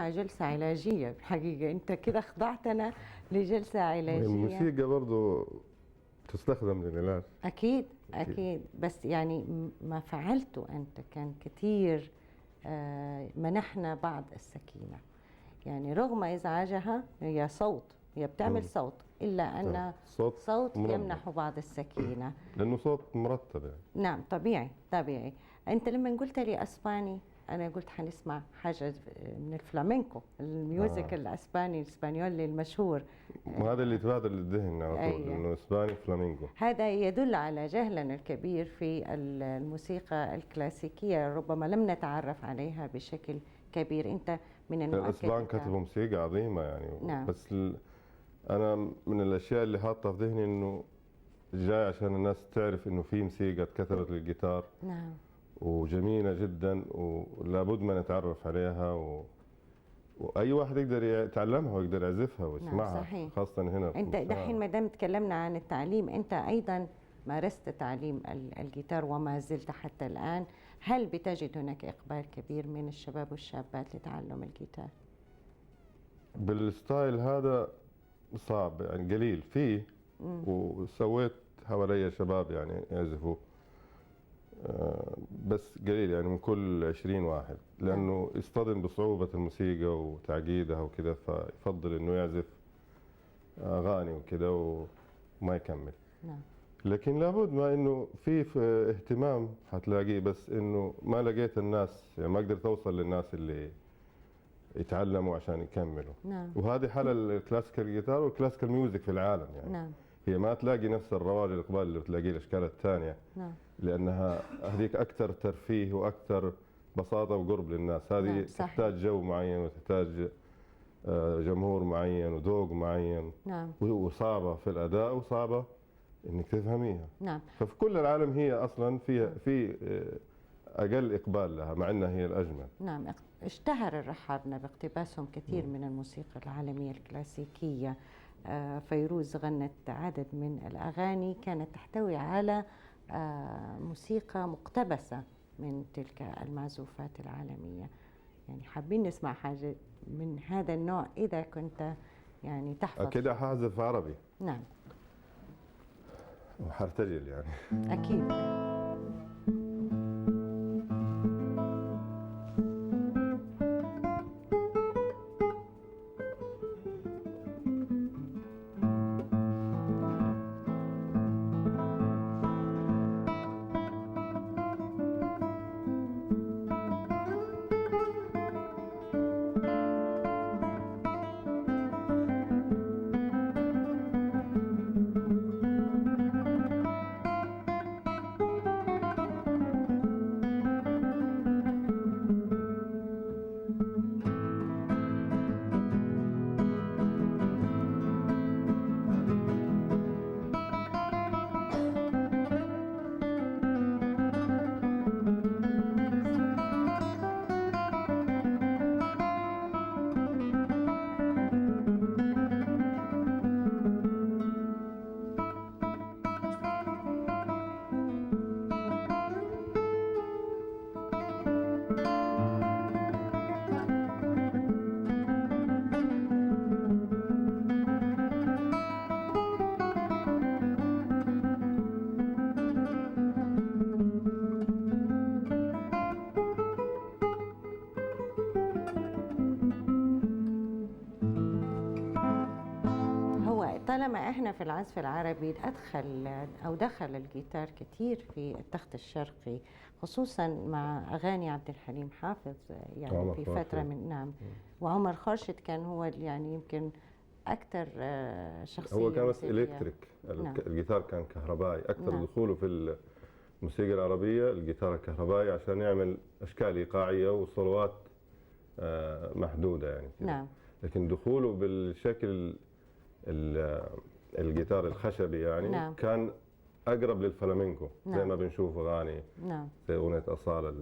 إنها جلسة علاجية بالحقيقة. أنت كده خضعتنا لجلسة علاجية. الموسيقى برضه تستخدم للعلاج. أكيد أكيد، بس يعني ما فعلته أنت كان كثير منحنا بعض السكينة، يعني رغم إزعاجها هي صوت، هي بتعمل صوت، إلا أن صوت يمنح بعض السكينة لأنه صوت مرتب يعني. نعم طبيعي طبيعي. أنت لما قلت لي أسباني أنا قلت حنسمع حاجة من الفلامينكو، الميوزك الأسباني الإسبانيولي المشهور. وهذا اللي يتبادل للذهن على طول. أيوة. إنه إسباني فلامينكو. هذا يدل على جهلنا الكبير في الموسيقى الكلاسيكية، ربما لم نتعرف عليها بشكل كبير. أنت من المؤكد الإسبان كتبوا موسيقى عظيمة يعني. نعم. بس أنا من الأشياء اللي حاطة في ذهني إنه جاي عشان الناس تعرف إنه في موسيقى اتكتبت للجيتار. نعم. وجميلة جدا ولابد ما نتعرف عليها واي واحد يقدر يتعلمها ويقدر يعزفها ويسمعها. نعم صحيح. خاصة هنا. انت دحين ما دام تكلمنا عن التعليم، انت ايضا مارست تعليم الجيتار وما زلت حتى الان، هل بتجد هناك اقبال كبير من الشباب والشابات لتعلم الجيتار؟ بالستايل هذا صعب يعني، قليل فيه. وسويت حوالي شباب يعني يعزفوا، بس قليل يعني من كل 20 واحد، لأنه يصطدم بصعوبة الموسيقى وتعقيدها وكذا، فيفضل إنه يعزف أغاني وكذا وما يكمل. نعم. لكن لابد ما إنه في اهتمام حتلاقيه، بس إنه ما لقيت الناس يعني، ما قدرت أوصل للناس اللي يتعلموا عشان يكملوا. نعم. وهذه حالة الكلاسيكال جيتار والكلاسيكال ميوزك في العالم يعني. نعم. هي ما تلاقي نفس الرواج الإقبال اللي بتلاقيه الأشكال الثانية. نعم. لأنها هذيك أكثر ترفيه وأكثر بساطة وقرب للناس. هذه نعم تحتاج جو معين وتحتاج جمهور معين وذوق معين. نعم. وصعبة في الأداء وصعبة إنك تفهميها. نعم. ففي كل العالم هي أصلا في أقل إقبال لها، مع أنها هي الأجمل. نعم. اشتهر الرحابنة باقتباسهم كثير من الموسيقى العالمية الكلاسيكية. فيروز غنت عدد من الأغاني كانت تحتوي على موسيقى مقتبسة من تلك المعزوفات العالمية. يعني حابين نسمع حاجة من هذا النوع إذا كنت يعني تحفظ. كده حاعزف عربي. نعم. وحرتجل يعني. أكيد. طالما احنا في العزف العربي دخل الجيتار كثير في التخت الشرقي، خصوصا مع اغاني عبد الحليم حافظ يعني في فتره من نعم. وعمر خورشيد كان هو يعني يمكن اكثر شخصيه. هو كان بس الكتريك. نعم. الجيتار كان كهربائي اكثر. نعم. دخوله في الموسيقى العربيه الجيتار الكهربائي عشان يعمل اشكال ايقاعيه وصلوات محدوده يعني كده. نعم. لكن دخوله بالشكل الجيتار الخشبي يعني. نعم. كان اقرب للفلامينكو. نعم. زي ما بنشوف اغاني. نعم. زي اغنيه اصاله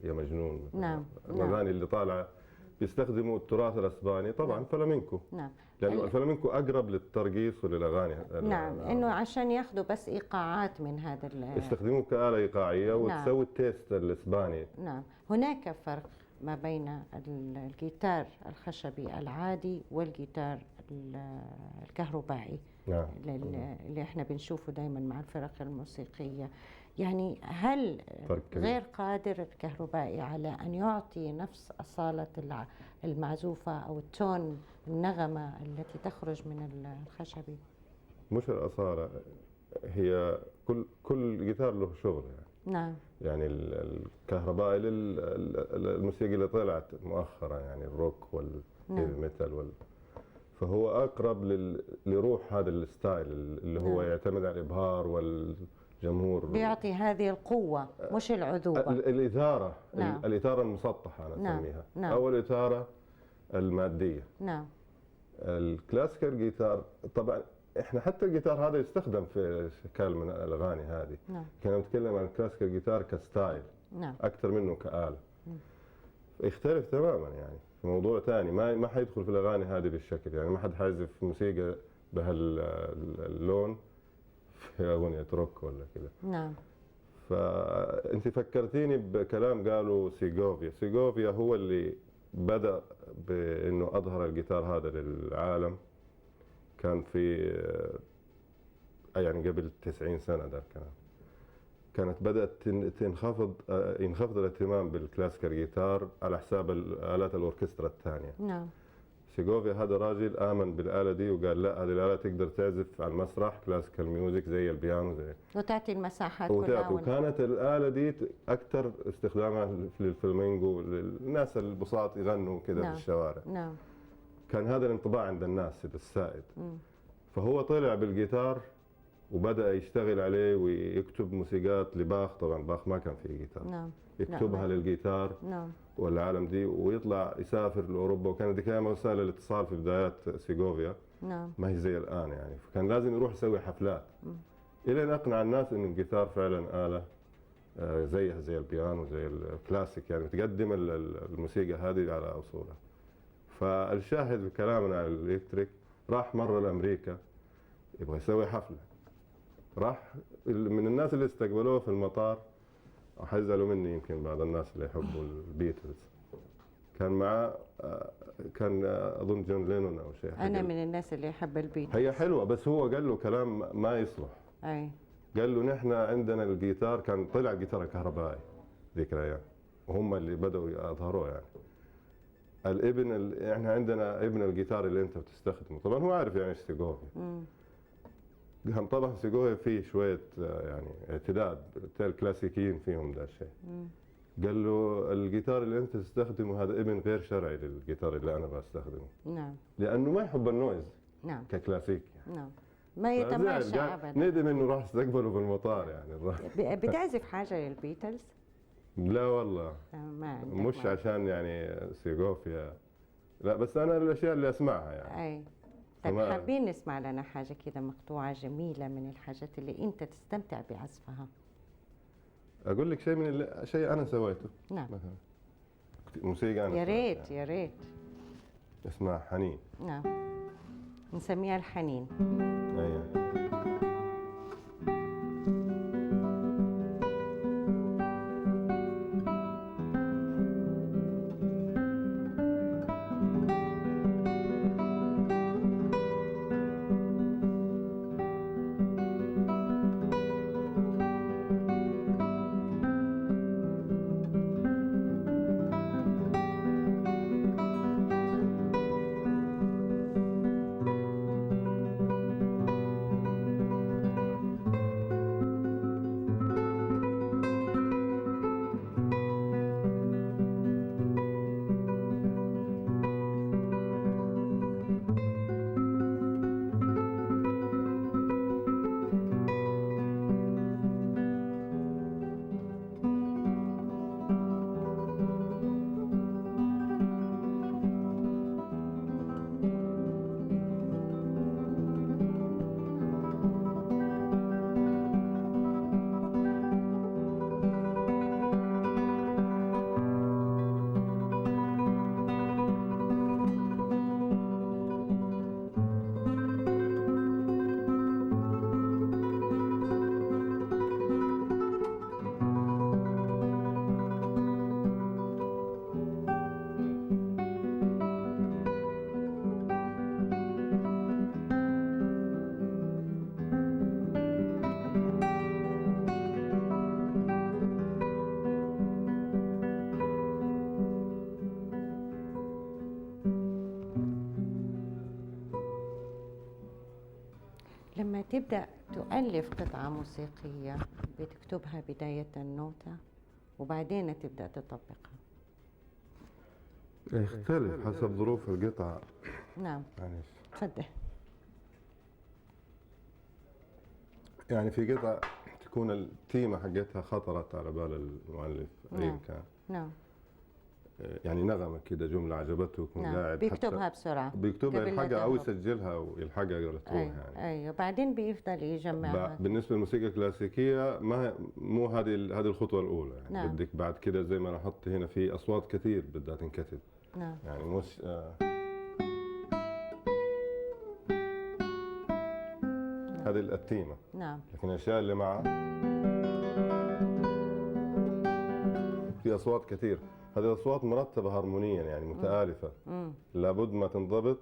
يا مجنون. نعم. الاغاني اللي طالعه بيستخدموا التراث الاسباني طبعا. نعم. فلامينكو. نعم. لانه الفلامينكو اقرب للترقيص وللاغاني. نعم. انه عشان ياخذوا بس ايقاعات من هذا يستخدموه كآلة ايقاعيه وتسوي. نعم. التيست الاسباني. نعم. هناك فرق ما بين الجيتار الخشبي العادي والجيتار الكهربائي نعم. اللي احنا بنشوفه دائما مع الفرق الموسيقية. يعني هل فرق كبير. غير قادر الكهربائي على أن يعطي نفس أصالة المعزوفة أو التون النغمة التي تخرج من الخشبي؟ مش الأصالة، هي كل جيتار له شغل يعني. نعم. يعني الكهربائي للموسيقى اللي طلعت مؤخرا، يعني الروك والهيفي ميتال فهو أقرب لروح هذا الستايل اللي هو يعتمد على الإبهار والجمهور، بيعطي هذه القوة مش العذوبة. الإثارة. نعم. الإثارة المسطحة أنا نعم. أسميها. نعم. أو الإثارة المادية. نعم. الكلاسيكال جيتار طبعا احنا حتى الجيتار هذا يستخدم في اشكال من الاغاني هذه. نعم. كنا نتكلم عن الكلاسيكال جيتار كستايل. نعم. اكثر منه كآلة. يختلف تماما يعني، في موضوع ثاني ما حيدخل في الاغاني هذه بالشكل، يعني ما حد حيعزف موسيقى بهاللون في اغنية روك ولا كذا. نعم. فانت فكرتيني بكلام قاله سيغوفيا. سيغوفيا هو اللي بدأ بانه اظهر الجيتار هذا للعالم. كان في يعني قبل 90 سنة ده الكلام. كانت بدأت ينخفض الاهتمام بالكلاسيكال جيتار على حساب الآلات الأوركسترا الثانية. نعم. سيغوفيا هذا راجل آمن بالآلة دي وقال لا، هذه الآلة تقدر تعزف على المسرح كلاسيكال ميوزك زي البيانو زي وتعطي المساحات كلها. وكانت الآلة دي أكثر استخدامها للفلامينجو، للناس البساط يغنوا كذا نعم. في الشوارع. نعم. كان هذا الانطباع عند الناس السائد. فهو طلع بالجيتار وبدأ يشتغل عليه ويكتب موسيقات لباخ. طبعا باخ ما كان فيه جيتار. نعم. يكتبها للجيتار. نعم. والعالم دي، ويطلع يسافر لأوروبا. وكانت دي كانت وسائل الاتصال في بدايات سيغوفيا. نعم. ما هي زي الآن يعني. فكان لازم يروح يسوي حفلات إلى أن أقنع الناس إن الجيتار فعلا آلة زيها زي البيانو زي الكلاسيك، يعني تقدم الموسيقى هذه على أصولها. فالشاهد بكلامنا عن الإلكتريك، راح مرة لأمريكا يبغى يسوي حفلة. راح من الناس اللي استقبلوه في المطار، وحيزعلوا مني يمكن بعض الناس اللي يحبوا البيتلز، كان معاه كان أظن جون لينون أو شيء. أنا من الناس اللي يحب البيتلز. هي حلوة، بس هو قال له كلام ما يصلح. أي. قال له نحن عندنا الجيتار، كان طلع الجيتار الكهربائي ذيك الأيام وهم اللي بدأوا يظهروه يعني. احنا عندنا ابن الجيتار اللي انت بتستخدمه. طبعا هو عارف يعني ايش سيغوفيا. طبعا سيغوفيا فيه شويه يعني اعتداد، الكلاسيكيين فيهم ده الشيء. قال له الجيتار اللي انت تستخدمه هذا ابن غير شرعي للجيتار اللي انا بستخدمه. نعم. لانه ما يحب النويز. نعم. ككلاسيك يعني. نعم. ما يتماشى ابدا. ندم انه راح استقبله بالمطار يعني. بتعزف حاجه للبيتلز؟ لا والله. ما مش عشان يعني سيغوفيا، لا، بس انا الاشياء اللي اسمعها يعني. اي. طيب حابين نسمع لنا حاجه كده مقطوعه جميله من الحاجات اللي انت تستمتع بعزفها. اقول لك شيء من شيء انا سويته. نعم. مثلا موسيقى انا يا ريت يعني. يا ريت. اسمها حنين. نعم. نسميها الحنين. ايوه. لما تبدأ تؤلف قطعة موسيقية بتكتبها بداية النوتة وبعدين تبدأ تطبقها؟ يختلف حسب ظروف القطعة. نعم. يعني تفضل. يعني في قطع تكون التيمة حقتها خطرت على بال المؤلف أيا كان. نعم. يعني نغمة كده، جملة عجبته، يكون قاعد بيكتبها بسرعة، بيكتبها يلحقها أو يسجلها ويلحقها على طول. يعني أيوة بعدين بيفضل يجمعها. بالنسبة للموسيقى الكلاسيكية مو هذه الخطوة الأولى. يعني نعم. بدك بعد كده زي ما أنا حط هنا في أصوات كثير بدها تنكتب. نعم. يعني مش هذه التيمة. نعم. لكن الأشياء اللي معها في أصوات كثير. هذه الأصوات مرتبة هرمونيا، يعني متآلفة. لابد ما تنضبط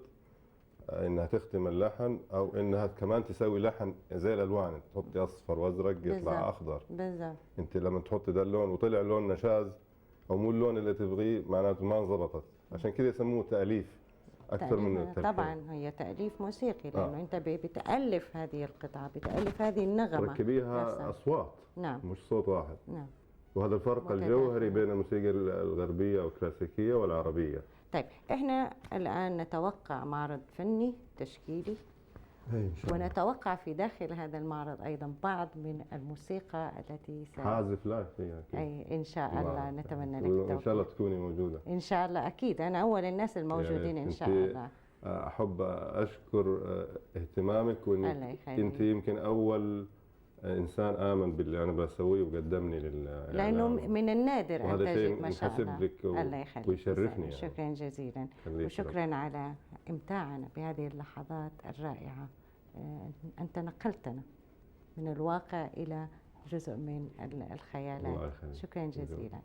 انها تختم اللحن، او انها كمان تسوي لحن زي الالوان، تحطي اصفر وازرق يطلع اخضر. بالضبط. انت لما تحطي ده اللون وطلع لون نشاز او مو اللون اللي تبغيه، معناته ما انضبطت. عشان كذا يسموه تاليف اكثر من التلحين. طبعا هي تاليف موسيقي، لانه انت بتالف هذه القطعه، بتالف هذه النغمه، تركبيها نفسها. اصوات. نعم. مش صوت واحد. نعم. وهذا الفرق الجوهري بين الموسيقى الغربيه او الكلاسيكيه والعربيه. طيب احنا الان نتوقع معرض فني تشكيلي، ونتوقع في داخل هذا المعرض ايضا بعض من الموسيقى التي حازف لايف فيها. اي ان شاء الله نتمنى لك التوفيق. ان شاء الله تكوني موجوده. ان شاء الله اكيد، انا اول الناس الموجودين ان شاء الله. احب اشكر اهتمامك، وانك انت يمكن اول انسان امن باللي انا بسويه وقدمني لانه من النادر ان تجد ما شاء الله. لك الله يخليك ويشرفني. يعني. شكرا جزيلا، وشكرا على امتاعنا بهذه اللحظات الرائعه. انت نقلتنا من الواقع الى جزء من الخيالات. شكرا جزيلا.